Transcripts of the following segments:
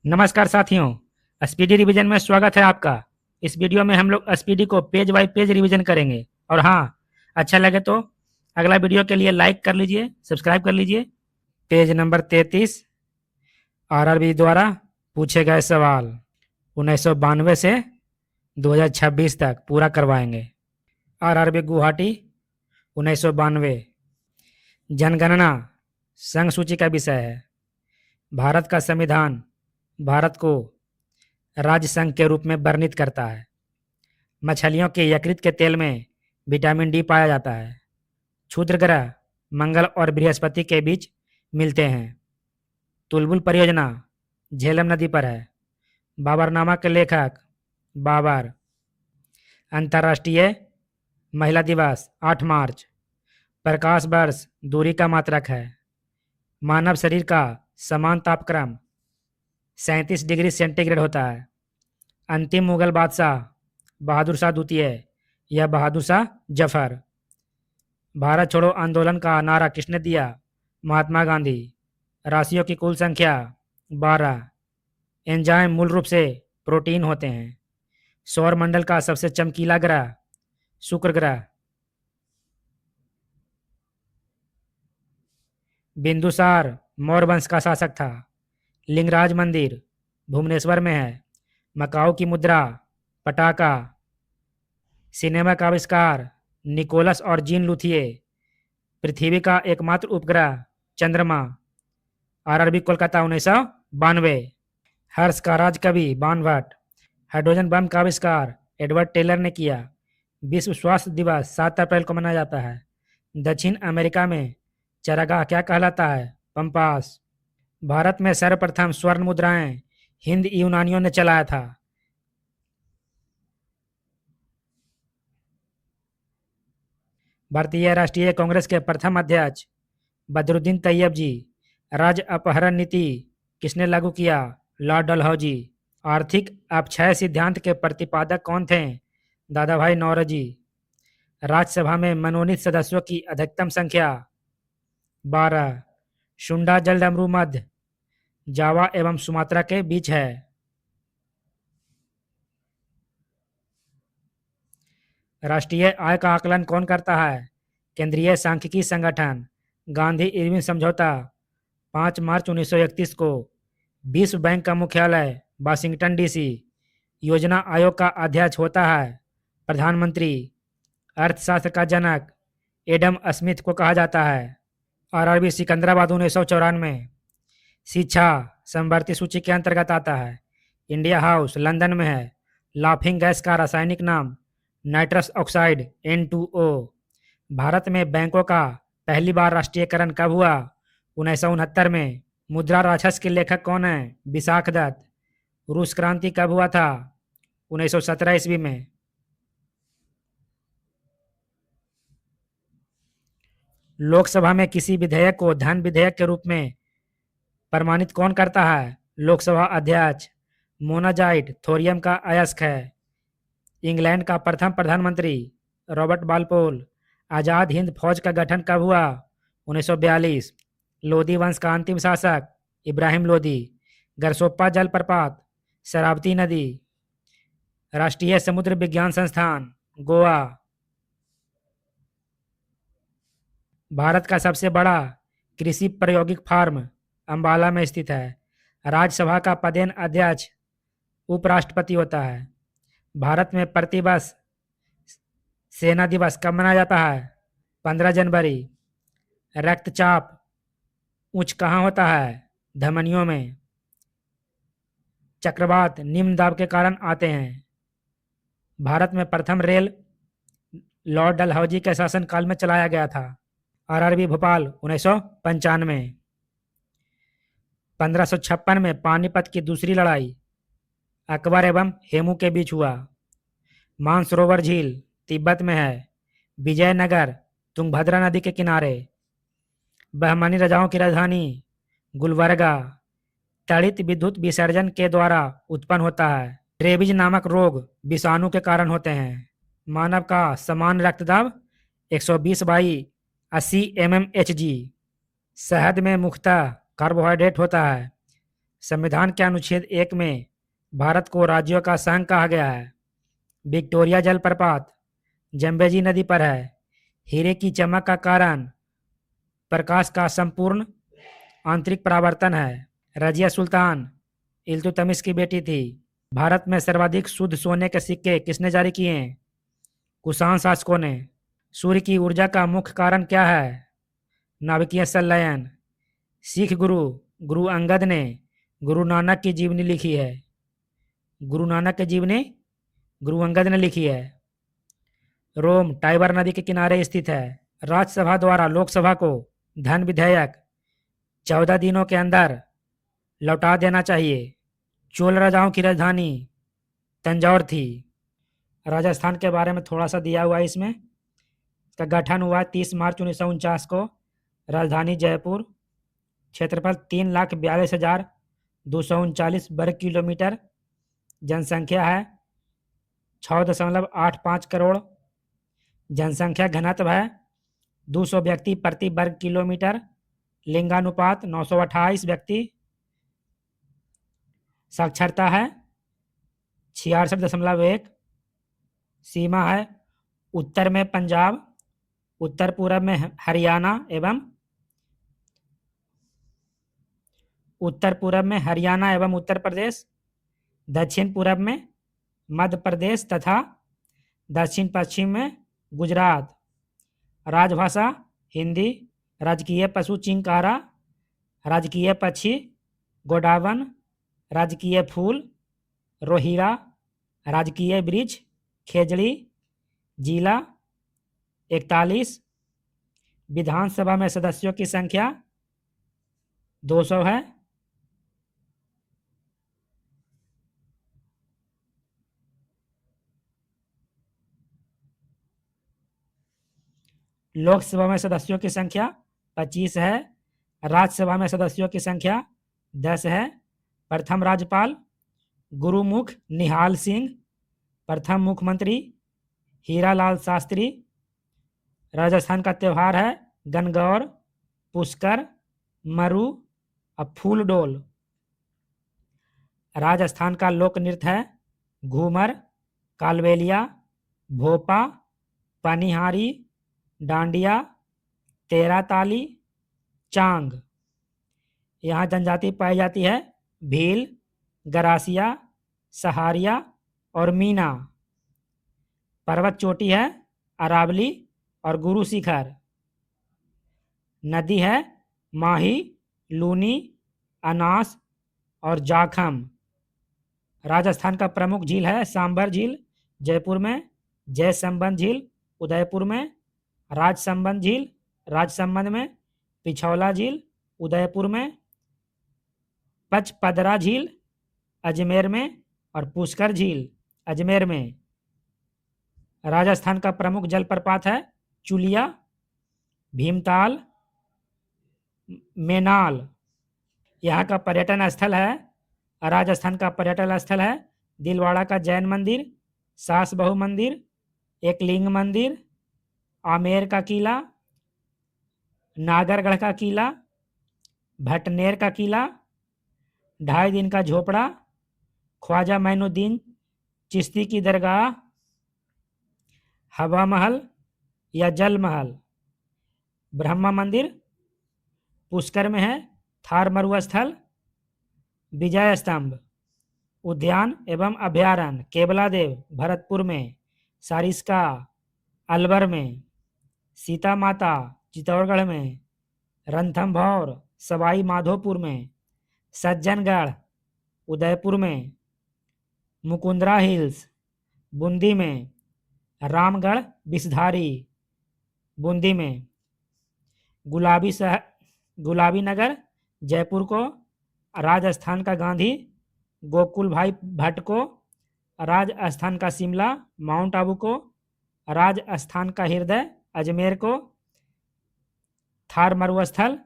नमस्कार साथियों, speedy revision में स्वागत है आपका। इस वीडियो में हम लोग स्पीडी को पेज बाय पेज रिवीजन करेंगे। और हाँ, अच्छा लगे तो अगला वीडियो के लिए लाइक कर लीजिए, सब्सक्राइब कर लीजिए। पेज नंबर 33, आरआरबी द्वारा पूछे गए सवाल 1992 से 2026 तक पूरा करवाएंगे। आरआरबी गुवाहाटी 1992। जनगणना संघ सूची का विषय है। भारत का संविधान भारत को राज्य संघ के रूप में वर्णित करता है। मछलियों के यकृत के तेल में विटामिन डी पाया जाता है। क्षुद्र ग्रह मंगल और बृहस्पति के बीच मिलते हैं। तुलबुल परियोजना झेलम नदी पर है। बाबरनामा के लेखक बाबर। अंतर्राष्ट्रीय महिला दिवस 8 मार्च। प्रकाश वर्ष दूरी का मात्रक है। मानव शरीर का समान तापक्रम 37 डिग्री सेंटीग्रेड होता है। अंतिम मुगल बादशाह बहादुर शाह द्वितीय या बहादुर शाह जफर। भारत छोड़ो आंदोलन का नारा किसने दिया? महात्मा गांधी। राशियों की कुल संख्या 12। एंजाइम मूल रूप से प्रोटीन होते हैं। सौर मंडल का सबसे चमकीला ग्रह शुक्र ग्रह। बिंदुसार मौर्य वंश का शासक था। लिंगराज मंदिर भुवनेश्वर में है। मकाऊ की मुद्रा पटाका। सिनेमा का आविष्कार निकोलस और जीन लुथिये। पृथ्वी का एकमात्र उपग्रह चंद्रमा। आरआरबी कोलकाता 1992। हर्ष का राज कवि बाणभट्ट। हाइड्रोजन बम का आविष्कार एडवर्ड टेलर ने किया। विश्व स्वास्थ्य दिवस 7 अप्रैल को मनाया जाता है। दक्षिण अमेरिका में चरागाह क्या कहलाता है? पंपास। भारत में सर्वप्रथम स्वर्ण मुद्राएं हिंद यूनानियों ने चलाया था। भारतीय राष्ट्रीय कांग्रेस के प्रथम अध्यक्ष बदरुद्दीन तैयब जी। राज्य अपहरण नीति किसने लागू किया? लॉर्ड डलहौजी। आर्थिक अपक्षय सिद्धांत के प्रतिपादक कौन थे? दादा भाई नौरोजी। राज्यसभा में मनोनीत सदस्यों की अधिकतम संख्या 12। शुंडा जलडमरू मध्य जावा एवं सुमात्रा के बीच है। राष्ट्रीय आय का आकलन कौन करता है? केंद्रीय सांख्यिकी संगठन। गांधी इरविन समझौता 5 मार्च 1931 को। विश्व बैंक का मुख्यालय वाशिंगटन डीसी। योजना आयोग का अध्यक्ष होता है प्रधानमंत्री। अर्थशास्त्र का जनक एडम स्मिथ को कहा जाता है। आरआरबी सिकंदराबाद 1994। शिक्षा समवर्ती सूची के अंतर्गत आता है। इंडिया हाउस लंदन में है। लाफिंग गैस का रासायनिक नाम नाइट्रस ऑक्साइड N2O। भारत में बैंकों का पहली बार राष्ट्रीयकरण कब हुआ? 1969 में। मुद्रा राक्षस के लेखक कौन है? विशाख दत्त। रूस क्रांति कब हुआ था? 1917 ईस्वी में। लोकसभा में किसी विधेयक को धन विधेयक के रूप में प्रमाणित कौन करता है? लोकसभा अध्यक्ष। मोनाजाइट थोरियम का अयस्क है। इंग्लैंड का प्रथम प्रधानमंत्री रॉबर्ट बालपोल। आज़ाद हिंद फौज का गठन कब हुआ? 1942। लोधी वंश का अंतिम शासक इब्राहिम लोधी। गरसोप्पा जलप्रपात शरावती नदी। राष्ट्रीय समुद्र विज्ञान संस्थान गोवा। भारत का सबसे बड़ा कृषि प्रायोगिक फार्म अंबाला में स्थित है। राज्यसभा का पदेन अध्यक्ष उपराष्ट्रपति होता है। भारत में प्रतिवर्ष सेना दिवस कब मनाया जाता है? 15 जनवरी। रक्तचाप उच्च कहाँ होता है? धमनियों में। चक्रवात निम्न दाब के कारण आते हैं। भारत में प्रथम रेल लॉर्ड डलहौजी के शासनकाल में चलाया गया था। आरआरबी भोपाल 1995। 1556 में पानीपत की दूसरी लड़ाई अकबर एवं हेमू के बीच हुआ। मानसरोवर झील तिब्बत में है। विजयनगर तुंगभद्रा नदी के किनारे। बहमानी राजाओं की राजधानी गुलबर्गा। तड़ित विद्युत विसर्जन के द्वारा उत्पन्न होता है। रेबीज नामक रोग विषाणु के कारण होते हैं। मानव का समान रक्तदाब 120/80 mmHg। शहद में मुख्यतः कार्बोहाइड्रेट होता है। संविधान के अनुच्छेद 1 में भारत को राज्यों का संघ कहा गया है। विक्टोरिया जलप्रपात जम्बेजी नदी पर है। हीरे की चमक का कारण प्रकाश का संपूर्ण आंतरिक परावर्तन है। रजिया सुल्तान इल्तुतमिश की बेटी थी। भारत में सर्वाधिक शुद्ध सोने के सिक्के किसने जारी किए? कुषाण शासकों ने। सूर्य की ऊर्जा का मुख्य कारण क्या है? नाभिकीय संलयन। सिख गुरु गुरु अंगद ने गुरु नानक की जीवनी लिखी है। गुरु नानक की जीवनी गुरु अंगद ने लिखी है। रोम टाइबर नदी के किनारे स्थित है। राज्यसभा द्वारा लोकसभा को धन विधेयक 14 दिनों के अंदर लौटा देना चाहिए। चोल राजाओं की राजधानी तंजौर थी। राजस्थान के बारे में थोड़ा सा दिया हुआ है इसमें। इसका गठन हुआ 30 मार्च 1949 को। राजधानी जयपुर। क्षेत्रफल 3,42,239 वर्ग किलोमीटर। जनसंख्या है 6.85 करोड़। जनसंख्या घनत्व है 200 व्यक्ति प्रति वर्ग किलोमीटर। लिंगानुपात 928 व्यक्ति। साक्षरता है 66.1। सीमा है उत्तर में पंजाब, उत्तर पूर्व में हरियाणा एवं उत्तर प्रदेश, दक्षिण पूर्व में मध्य प्रदेश तथा दक्षिण पश्चिम में गुजरात। राजभाषा हिंदी। राजकीय पशु चिंकारा। राजकीय पक्षी गोडावन। राजकीय फूल रोहिरा। राजकीय वृक्ष खेजड़ी। जिला 41। विधानसभा में सदस्यों की संख्या 200 है। लोकसभा में सदस्यों की संख्या 25 है। राज्यसभा में सदस्यों की संख्या 10 है। प्रथम राज्यपाल गुरुमुख निहाल सिंह। प्रथम मुख्यमंत्री हीरालाल शास्त्री। राजस्थान का त्यौहार है गणगौर, पुष्कर, मरु और फूलडोल। राजस्थान का लोक नृत्य है घूमर, कालबेलिया, भोपा, पनिहारी, डांडिया, तेरा ताली, चांग। यहाँ जनजाति पाई जाती है भील, गरासिया, सहारिया और मीना। पर्वत चोटी है अरावली और गुरु शिखर। नदी है माही, लूनी, अनास और जाखम। राजस्थान का प्रमुख झील है सांबर झील जयपुर में, जयसंबंध झील उदयपुर में, राजसंबंध झील राजसंबंध में, पिछौला झील उदयपुर में, पचपदरा झील अजमेर में और पुष्कर झील अजमेर में। राजस्थान का प्रमुख जलप्रपात है चुलिया, भीमताल, मेनाल। यहाँ का पर्यटन स्थल है राजस्थान का पर्यटन स्थल है दिलवाड़ा का जैन मंदिर, सास बहु मंदिर, एक लिंग मंदिर, आमेर का किला, नागरगढ़ का किला, भटनेर का किला, 2.5 दिन का झोपड़ा, ख्वाजा मैनुद्दीन चिश्ती की दरगाह, हवा महल या जल महल, ब्रह्मा मंदिर पुष्कर में है, थार मरुस्थल, विजय स्तंभ। उद्यान एवं अभयारण्य केवलादेव भरतपुर में, सारिस्का अलवर में, सीता माता चित्तौड़गढ़ में, रणथंभौर सवाई माधोपुर में, सज्जनगढ़ उदयपुर में, मुकुंदरा हिल्स बूंदी में, रामगढ़ विषधारी बूंदी में, गुलाबी नगर जयपुर को राजस्थान का गांधी गोकुल भाई भट्ट को, राजस्थान का शिमला माउंट आबू को, राजस्थान का हृदय अजमेर को, थार मरुस्थल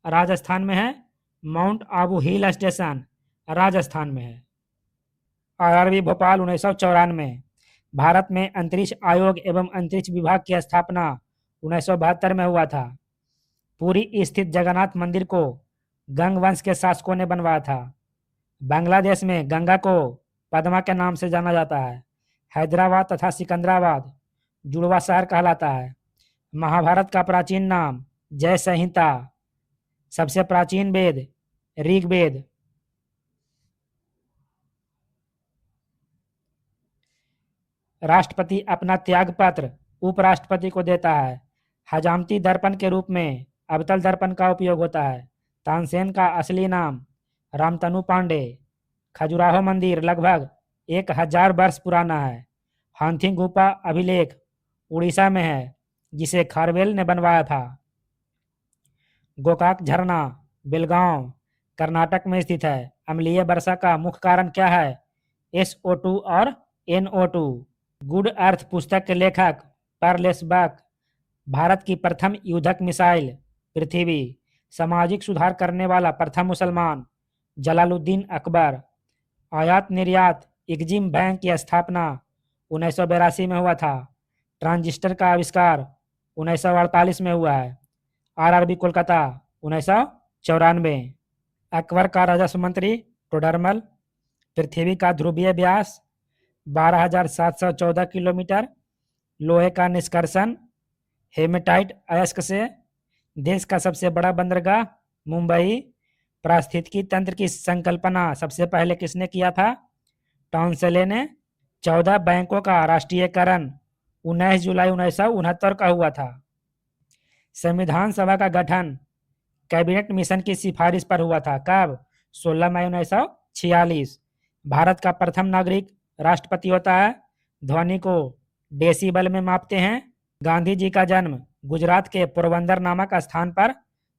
राजस्थान में है, mount Abu hill station Rajasthan में है। आरआरबी भोपाल 1994। भारत में अंतरिक्ष आयोग एवं अंतरिक्ष विभाग की स्थापना 1972 में हुआ था। पुरी स्थित जगन्नाथ मंदिर को गंग वंश के शासकों ने बनवाया था। बांग्लादेश में गंगा को पद्मा के नाम से जाना जाता है। हैदराबाद तथा सिकंदराबाद जुड़वा शहर कहलाता है। महाभारत का प्राचीन नाम जय संहिता। सबसे प्राचीन वेद ऋग्वेद। राष्ट्रपति अपना त्याग पत्र उपराष्ट्रपति को देता है। हजामती दर्पण के रूप में अवतल दर्पण का उपयोग होता है। तानसेन का असली नाम रामतनु पांडे। खजुराहो मंदिर लगभग 1000 वर्ष पुराना है। हाथी गुफा अभिलेख उड़ीसा में है, जिसे खारवेल ने बनवाया था। गोकाक झरना बेलगांव कर्नाटक में स्थित है। अम्लीय वर्षा का मुख्य कारण क्या है? SO2 और NO2। गुड अर्थ पुस्तक के लेखक पर्लेसबर्ग। भारत की प्रथम युद्धक मिसाइल पृथ्वी। सामाजिक सुधार करने वाला प्रथम मुसलमान जलालुद्दीन अकबर। आयात निर्यात एग्जिम बैंक की स्थापना 1982 में हुआ था। ट्रांजिस्टर का आविष्कार 1948 में हुआ है। RRB कोलकाता 1994। अकबर का राजस्व मंत्री टोडरमल। पृथ्वी का ध्रुवीय व्यास 12,714 किलोमीटर। लोहे का निष्कर्षण हेमेटाइट अयस्क से। देश का सबसे बड़ा बंदरगाह मुंबई। पारिस्थितिकी तंत्र की संकल्पना सबसे पहले किसने किया था? टाउनसेले ने। 14 बैंकों का राष्ट्रीयकरण 19 जुलाई 1969 का हुआ था। संविधान सभा का गठन कैबिनेट मिशन की सिफारिश पर हुआ था। कब? 16 मई 1946। भारत का प्रथम नागरिक राष्ट्रपति होता है। ध्वनि को डेसिबल में मापते हैं। गांधी जी का जन्म गुजरात के पोरबंदर नामक स्थान पर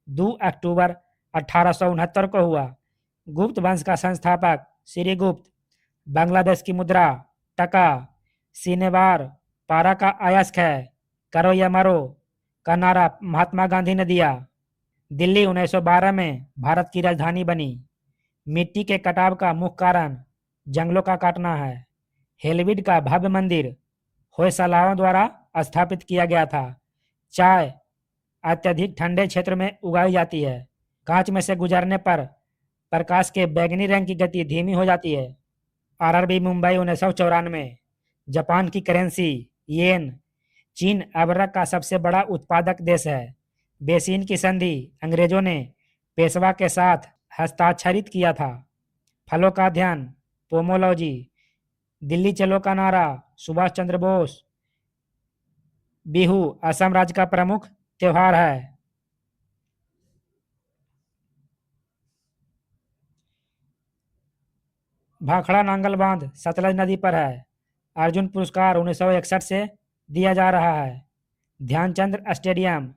2 अक्टूबर 1869 को हुआ। गुप्त वंश का संस्थापक श्री गुप्त। बांग्लादेश की मुद्रा टका। सीनेवार पारा का अयस्क है। करो या मरो का नारा महात्मा गांधी ने दिया। दिल्ली 1912 में भारत की राजधानी बनी। मिट्टी के कटाव का मुख्य कारण जंगलों का काटना है। हेलविड का भव्य मंदिर होयसलाओं द्वारा स्थापित किया गया था। चाय अत्यधिक ठंडे क्षेत्र में उगाई जाती है। कांच में से गुजरने पर प्रकाश के बैंगनी रंग की गति धीमी हो जाती है। RRB मुंबई 1994। जापान की करेंसी येन। चीन अभ्रक का सबसे बड़ा उत्पादक देश है। बेसिन की संधि अंग्रेजों ने पेशवा के साथ हस्ताक्षरित किया था। फलों का अध्ययन पोमोलॉजी। दिल्ली चलो का नारा सुभाष चंद्र बोस। बिहू असम राज्य का प्रमुख त्योहार है। भाखड़ा नांगल बांध सतलज नदी पर है। अर्जुन पुरस्कार 1961 से दिया जा रहा है। ध्यानचंद स्टेडियम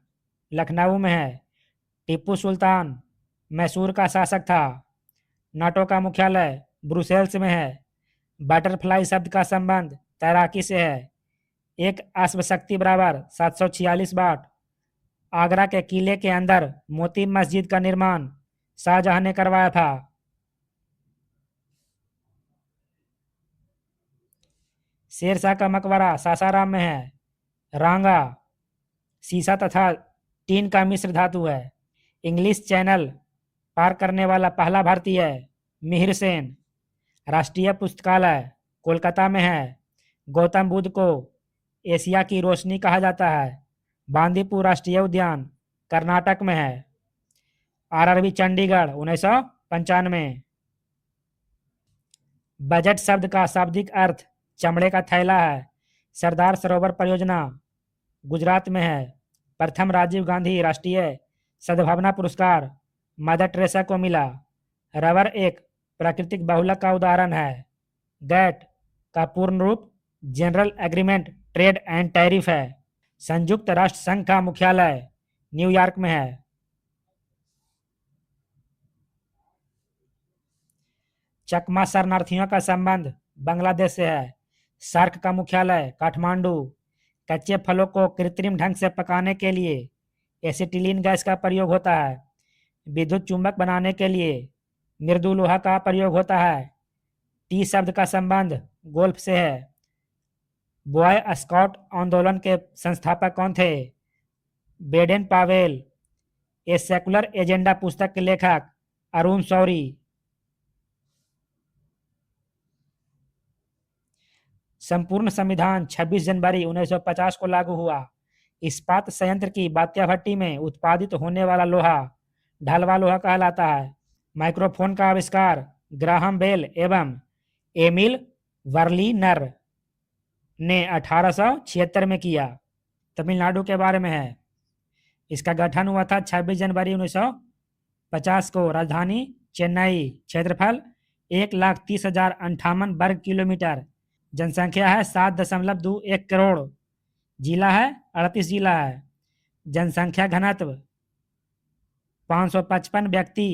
लखनऊ में है। टीपू सुल्तान मैसूर का शासक था। नाटो का मुख्यालय ब्रुसेल्स में है। बटरफ्लाई शब्द का संबंध तैराकी से है। एक अश्व शक्ति बराबर 746 वाट। आगरा के किले के अंदर मोती मस्जिद का निर्माण शाहजहां ने करवाया था। शेरशाह का मकबरा सासाराम में है। रांगा सीसा तथा टीन का मिश्र धातु है। इंग्लिश चैनल पार करने वाला पहला भारतीय मिहिर सेन। राष्ट्रीय पुस्तकालय कोलकाता में है। गौतम बुद्ध को एशिया की रोशनी कहा जाता है। बांदीपुर राष्ट्रीय उद्यान कर्नाटक में है। RRB चंडीगढ़ 1995। बजट शब्द का शाब्दिक अर्थ चमड़े का थैला है। सरदार सरोवर परियोजना गुजरात में है। प्रथम राजीव गांधी राष्ट्रीय सद्भावना पुरस्कार मदर टेरेसा को मिला। रबर एक प्राकृतिक बहुलक का उदाहरण है। गैट का पूर्ण रूप general agreement trade and tariff है। संयुक्त राष्ट्र संघ का मुख्यालय न्यूयॉर्क में है। चकमा शरणार्थियों का संबंध बांग्लादेश से है। सार्क का मुख्यालय काठमांडू। कच्चे फलों को कृत्रिम ढंग से पकाने के लिए एसिटिलीन गैस का प्रयोग होता है। विद्युत चुंबक बनाने के लिए मृदु लोहा का प्रयोग होता है। टी शब्द का संबंध गोल्फ से है। बॉय स्काउट आंदोलन के संस्थापक कौन थे? Baden Powell. A secular agenda पुस्तक के लेखक अरुण शौरी। संपूर्ण संविधान 26 जनवरी 1950 को लागू हुआ। इस्पात संयंत्र की बात्या भट्टी में उत्पादित होने वाला लोहा ढलवा लोहा कहलाता है। माइक्रोफोन का आविष्कार ग्राहम बेल एवं एमिल वर्लिनर ने 1876 में किया। तमिलनाडु के बारे में है। इसका गठन हुआ था 26 जनवरी 1950 को। राजधानी चेन्नई। क्षेत्रफल 1,30,058 वर्ग किलोमीटर। जनसंख्या है 7.21 करोड़। जिला है 38 जिला है। जनसंख्या घनत्व 555 व्यक्ति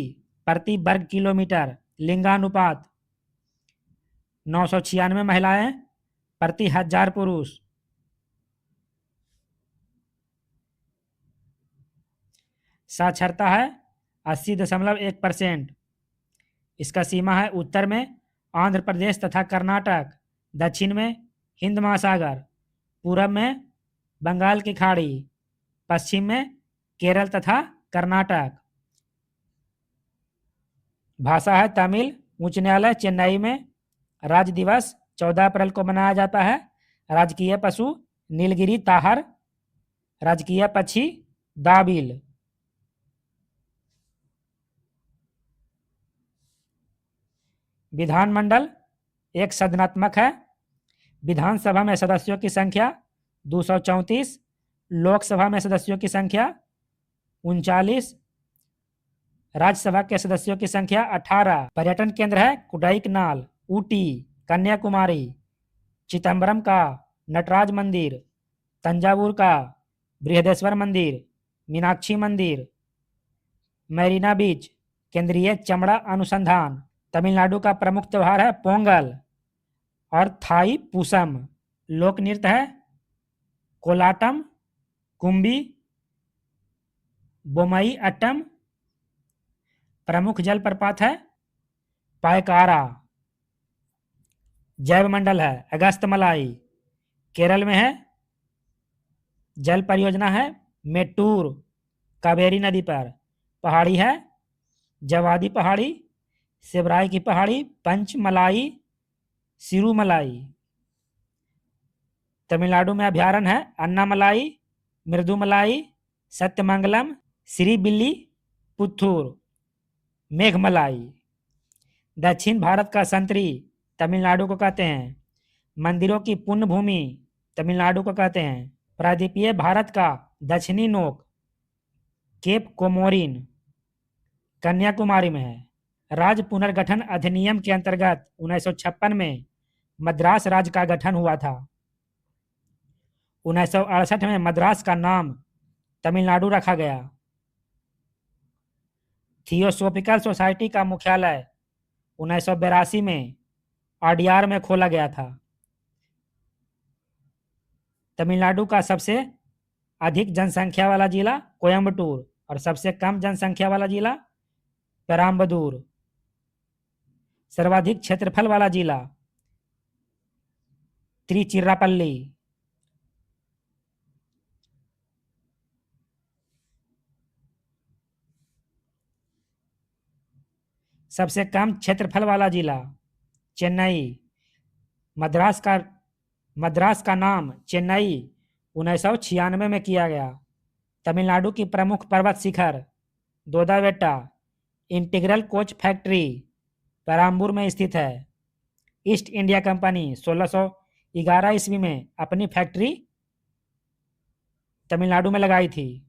प्रति वर्ग किलोमीटर। लिंगानुपात 996 महिलाएं प्रति 1000 पुरुष। साक्षरता है 80.1%। इसका सीमा है उत्तर में आंध्र प्रदेश तथा कर्नाटक, दक्षिण में हिंद महासागर, पूरब में बंगाल की खाड़ी, पश्चिम में केरल तथा कर्नाटक। भाषा है तमिल। उच्च न्यायालय चेन्नई में। राज्य दिवस 14 अप्रैल को मनाया जाता है। राजकीय पशु नीलगिरी ताहर। राजकीय पक्षी दाबिल। विधानमंडल एक सदनात्मक है। विधानसभा में सदस्यों की संख्या 234। लोकसभा में सदस्यों की संख्या 39। राज्यसभा के सदस्यों की संख्या 18। पर्यटन केंद्र है कुडाईकनाल, ऊटी, कन्याकुमारी, चिदम्बरम का नटराज मंदिर, तंजावुर का बृहदेश्वर मंदिर, मीनाक्षी मंदिर, मैरीना बीच, केंद्रीय चमड़ा अनुसंधान। तमिलनाडु का प्रमुख त्योहार है पोंगल और थाई पूसम। लोक नृत्य है कोलाटम, कुंबी, बोमई अट्टम। प्रमुख जलप्रपात है पायकारा। जैव मंडल है अगस्त मलाई। केरल में है जल परियोजना है मेट्टूर कावेरी नदी पर। पहाड़ी है जवादी पहाड़ी, सेबराई की पहाड़ी, पंचमलाई, सिरुमलाई। तमिलनाडु में अभयारण्य है अन्नामलाई, मृदुमलाई, सत्यमंगलम, श्रीबिल्ली पुथुर, मेघमलाई। दक्षिण भारत का संतरी तमिलनाडु को कहते हैं। मंदिरों की पुण्य भूमि तमिलनाडु को कहते हैं। प्रायद्वीपीय भारत का दक्षिणी नोक केप कोमोरिन कन्याकुमारी में है। राज्य पुनर्गठन अधिनियम के अंतर्गत 1956 में मद्रास राज्य का गठन हुआ था। 1968 में मद्रास का नाम तमिलनाडु रखा गया। थियोसोफिकल सोसाइटी का मुख्यालय 1982 में आडियार में खोला गया था। तमिलनाडु का सबसे अधिक जनसंख्या वाला जिला कोयम्बटूर और सबसे कम जनसंख्या वाला जिला पेराम्बदूर। सर्वाधिक क्षेत्रफल वाला जिला त्रिचिरापल्ली। सबसे कम क्षेत्रफल वाला जिला चेन्नई। मद्रास का नाम चेन्नई 1996 में किया गया। तमिलनाडु की प्रमुख पर्वत शिखर दोदाबेट्टा। इंटीग्रल कोच फैक्ट्री पेराम्बूर में स्थित है। ईस्ट इंडिया कंपनी 1611 ईस्वी में अपनी फैक्ट्री तमिलनाडु में लगाई थी।